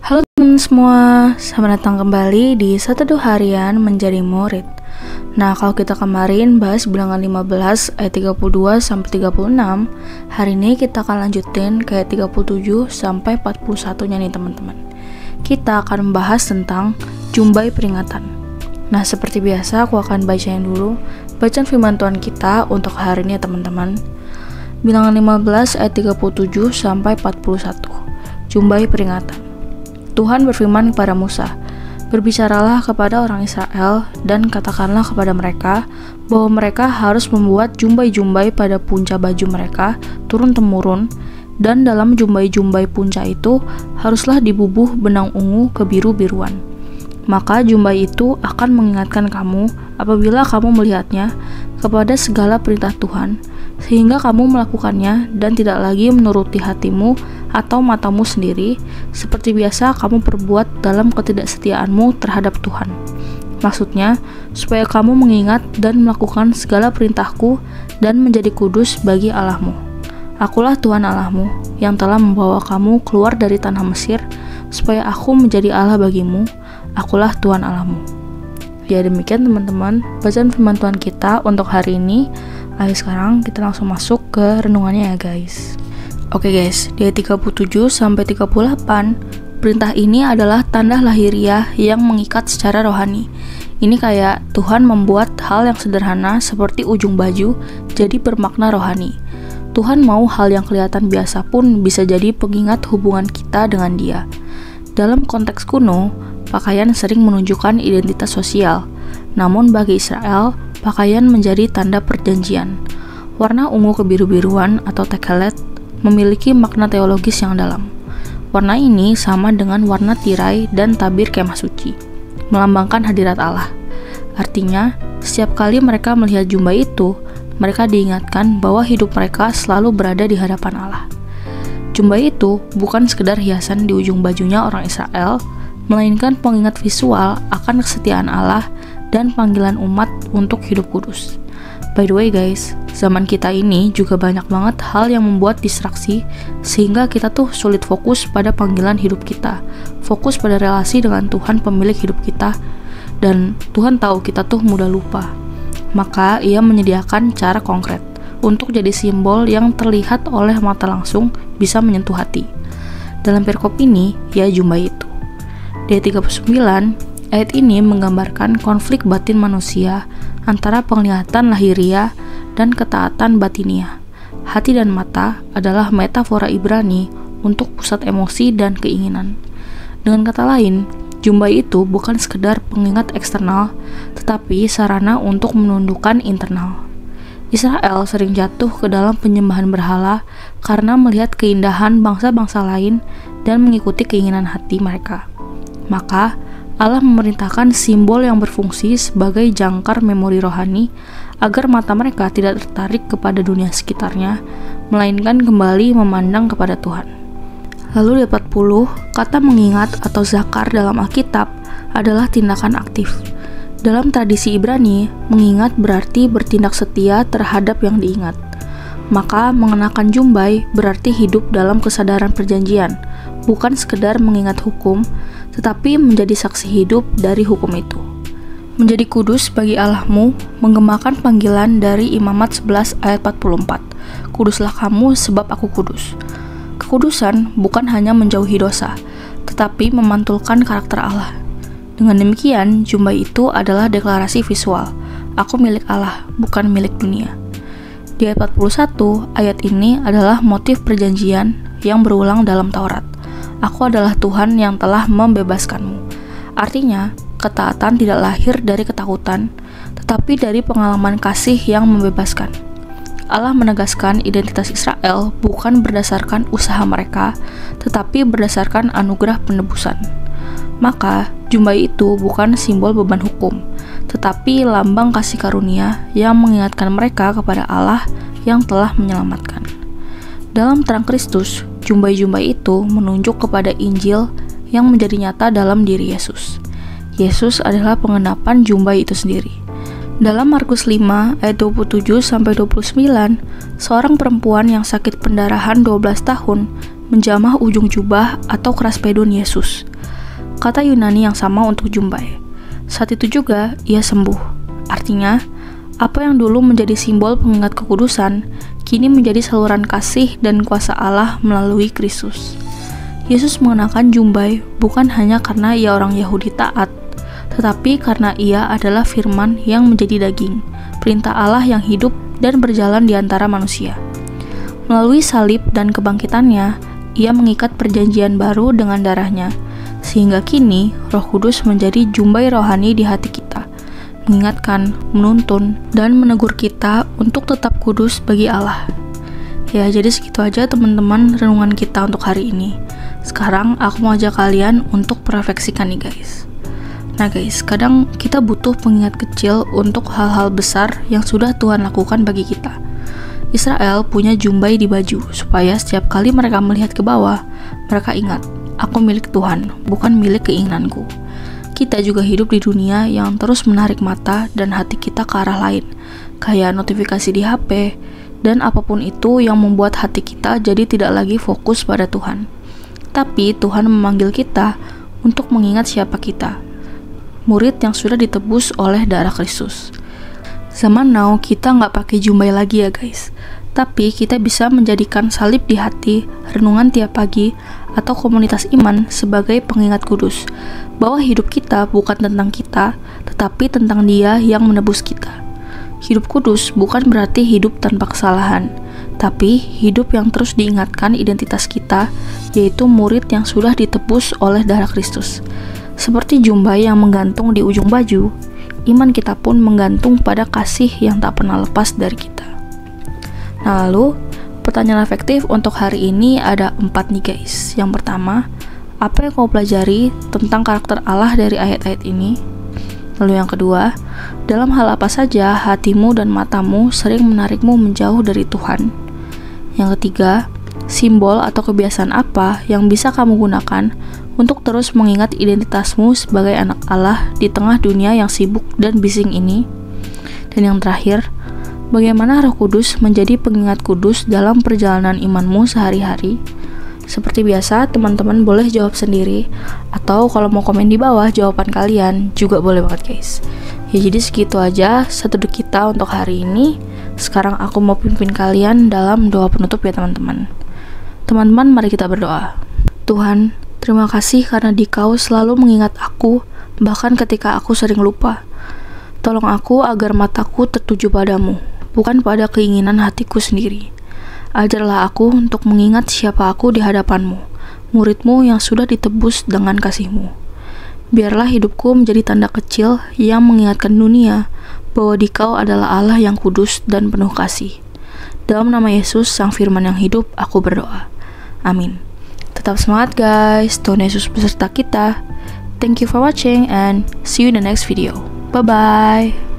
Halo teman semua, selamat datang kembali di Satu Harian Menjadi Murid. Nah, kalau kita kemarin bahas bilangan 15 ayat 32 sampai 36, hari ini kita akan lanjutin ke ayat 37 sampai 41-nya nih teman-teman. Kita akan membahas tentang jumbai peringatan. Nah, seperti biasa aku akan bacain dulu bacaan firman Tuhan kita untuk hari ini ya teman-teman. Bilangan 15 ayat 37 sampai 41. Jumbai peringatan. Tuhan berfirman kepada Musa, "Berbicaralah kepada orang Israel dan katakanlah kepada mereka bahwa mereka harus membuat jumbai-jumbai pada punca baju mereka turun-temurun, dan dalam jumbai-jumbai punca itu haruslah dibubuh benang ungu kebiru-biruan. Maka jumbai itu akan mengingatkan kamu apabila kamu melihatnya kepada segala perintah Tuhan, sehingga kamu melakukannya dan tidak lagi menuruti hatimu atau matamu sendiri, seperti biasa kamu perbuat dalam ketidaksetiaanmu terhadap Tuhan. Maksudnya, supaya kamu mengingat dan melakukan segala perintahku dan menjadi kudus bagi Allahmu. Akulah Tuhan Allahmu yang telah membawa kamu keluar dari tanah Mesir, supaya aku menjadi Allah bagimu. Akulah Tuhan Allahmu." Ya, demikian teman-teman bacaan firman Tuhan kita untuk hari ini. Ayo sekarang kita langsung masuk ke renungannya ya guys. Oke guys, di ayat 37 sampai 38, perintah ini adalah tanda lahiriah yang mengikat secara rohani. Ini kayak Tuhan membuat hal yang sederhana seperti ujung baju jadi bermakna rohani. Tuhan mau hal yang kelihatan biasa pun bisa jadi pengingat hubungan kita dengan Dia. Dalam konteks kuno, pakaian sering menunjukkan identitas sosial. Namun bagi Israel, pakaian menjadi tanda perjanjian. Warna ungu kebiru-biruan atau tekelet memiliki makna teologis yang dalam. Warna ini sama dengan warna tirai dan tabir kemah suci, melambangkan hadirat Allah. Artinya, setiap kali mereka melihat jumbai itu, mereka diingatkan bahwa hidup mereka selalu berada di hadapan Allah. Jumbai itu bukan sekedar hiasan di ujung bajunya orang Israel, melainkan pengingat visual akan kesetiaan Allah dan panggilan umat untuk hidup kudus. By the way guys, zaman kita ini juga banyak banget hal yang membuat distraksi sehingga kita tuh sulit fokus pada panggilan hidup kita, fokus pada relasi dengan Tuhan pemilik hidup kita, dan Tuhan tahu kita tuh mudah lupa. Maka Ia menyediakan cara konkret untuk jadi simbol yang terlihat oleh mata langsung bisa menyentuh hati. Dalam perikop ini, ya jumbai itu. Di ayat 39, ayat ini menggambarkan konflik batin manusia antara penglihatan lahiriah dan ketaatan batiniah. Hati dan mata adalah metafora Ibrani untuk pusat emosi dan keinginan. Dengan kata lain, jumbai itu bukan sekedar pengingat eksternal, tetapi sarana untuk menundukkan internal. Israel sering jatuh ke dalam penyembahan berhala karena melihat keindahan bangsa-bangsa lain dan mengikuti keinginan hati mereka. Maka, Allah memerintahkan simbol yang berfungsi sebagai jangkar memori rohani agar mata mereka tidak tertarik kepada dunia sekitarnya, melainkan kembali memandang kepada Tuhan. Lalu di 40, kata mengingat atau zakar dalam Alkitab adalah tindakan aktif. Dalam tradisi Ibrani, mengingat berarti bertindak setia terhadap yang diingat. Maka mengenakan jumbai berarti hidup dalam kesadaran perjanjian, bukan sekedar mengingat hukum, tetapi menjadi saksi hidup dari hukum itu. Menjadi kudus bagi Allahmu menggemakan panggilan dari Imamat 11 ayat 44. Kuduslah kamu sebab aku kudus. Kekudusan bukan hanya menjauhi dosa, tetapi memantulkan karakter Allah. Dengan demikian, jumbai itu adalah deklarasi visual. Aku milik Allah, bukan milik dunia. Di ayat 41, ayat ini adalah motif perjanjian yang berulang dalam Taurat. Aku adalah Tuhan yang telah membebaskanmu. Artinya, ketaatan tidak lahir dari ketakutan, tetapi dari pengalaman kasih yang membebaskan. Allah menegaskan identitas Israel bukan berdasarkan usaha mereka, tetapi berdasarkan anugerah penebusan. Maka, jumbai itu bukan simbol beban hukum, tetapi lambang kasih karunia yang mengingatkan mereka kepada Allah yang telah menyelamatkan. Dalam terang Kristus, jumbai-jumbai itu menunjuk kepada Injil yang menjadi nyata dalam diri Yesus. Yesus adalah pengenapan jumbai itu sendiri. Dalam Markus 5 ayat 27-29, seorang perempuan yang sakit pendarahan 12 tahun menjamah ujung jubah atau keras pedon Yesus. kata Yunani yang sama untuk jumbai. Saat itu juga ia sembuh. Artinya, apa yang dulu menjadi simbol pengingat kekudusan, kini menjadi saluran kasih dan kuasa Allah melalui Kristus. Yesus mengenakan jumbai bukan hanya karena ia orang Yahudi taat, tetapi karena ia adalah firman yang menjadi daging, perintah Allah yang hidup dan berjalan di antara manusia. Melalui salib dan kebangkitannya, ia mengikat perjanjian baru dengan darahnya, sehingga kini Roh Kudus menjadi jumbai rohani di hati kita, mengingatkan, menuntun, dan menegur kita untuk tetap kudus bagi Allah. Ya, jadi segitu aja teman-teman renungan kita untuk hari ini. Sekarang aku mau ajak kalian untuk merefleksikan nih guys. Nah guys, kadang kita butuh pengingat kecil untuk hal-hal besar yang sudah Tuhan lakukan bagi kita. Israel punya jumbai di baju, supaya setiap kali mereka melihat ke bawah, mereka ingat, aku milik Tuhan, bukan milik keinginanku. Kita juga hidup di dunia yang terus menarik mata dan hati kita ke arah lain, kayak notifikasi di HP, dan apapun itu yang membuat hati kita jadi tidak lagi fokus pada Tuhan. Tapi Tuhan memanggil kita untuk mengingat siapa kita, murid yang sudah ditebus oleh darah Kristus. Zaman now kita nggak pakai jumbai lagi ya guys, tapi kita bisa menjadikan salib di hati, renungan tiap pagi, atau komunitas iman sebagai pengingat kudus, bahwa hidup kita bukan tentang kita, tetapi tentang Dia yang menebus kita. Hidup kudus bukan berarti hidup tanpa kesalahan, tapi hidup yang terus diingatkan identitas kita, yaitu murid yang sudah ditebus oleh darah Kristus. Seperti jumbai yang menggantung di ujung baju, iman kita pun menggantung pada kasih yang tak pernah lepas dari kita. Nah lalu, pertanyaan reflektif untuk hari ini ada 4 nih guys. Yang pertama, apa yang kau pelajari tentang karakter Allah dari ayat-ayat ini? Lalu yang kedua, dalam hal apa saja hatimu dan matamu sering menarikmu menjauh dari Tuhan? Yang ketiga, simbol atau kebiasaan apa yang bisa kamu gunakan untuk terus mengingat identitasmu sebagai anak Allah di tengah dunia yang sibuk dan bising ini? Dan yang terakhir, bagaimana Roh Kudus menjadi pengingat kudus dalam perjalanan imanmu sehari-hari? Seperti biasa, teman-teman boleh jawab sendiri, atau kalau mau komen di bawah jawaban kalian juga boleh banget guys. Ya jadi segitu aja Sateduh kita untuk hari ini. Sekarang aku mau pimpin kalian dalam doa penutup ya teman-teman. Teman-teman, mari kita berdoa. Tuhan, terima kasih karena Dikau selalu mengingat aku, bahkan ketika aku sering lupa. Tolong aku agar mataku tertuju padamu, bukan pada keinginan hatiku sendiri. Ajarlah aku untuk mengingat siapa aku di hadapanmu, muridmu yang sudah ditebus dengan kasih-Mu. Biarlah hidupku menjadi tanda kecil yang mengingatkan dunia bahwa Dikau adalah Allah yang kudus dan penuh kasih. Dalam nama Yesus, Sang Firman yang hidup, aku berdoa. Amin. Tetap semangat guys, Tuhan Yesus beserta kita. Thank you for watching and see you in the next video. Bye-bye.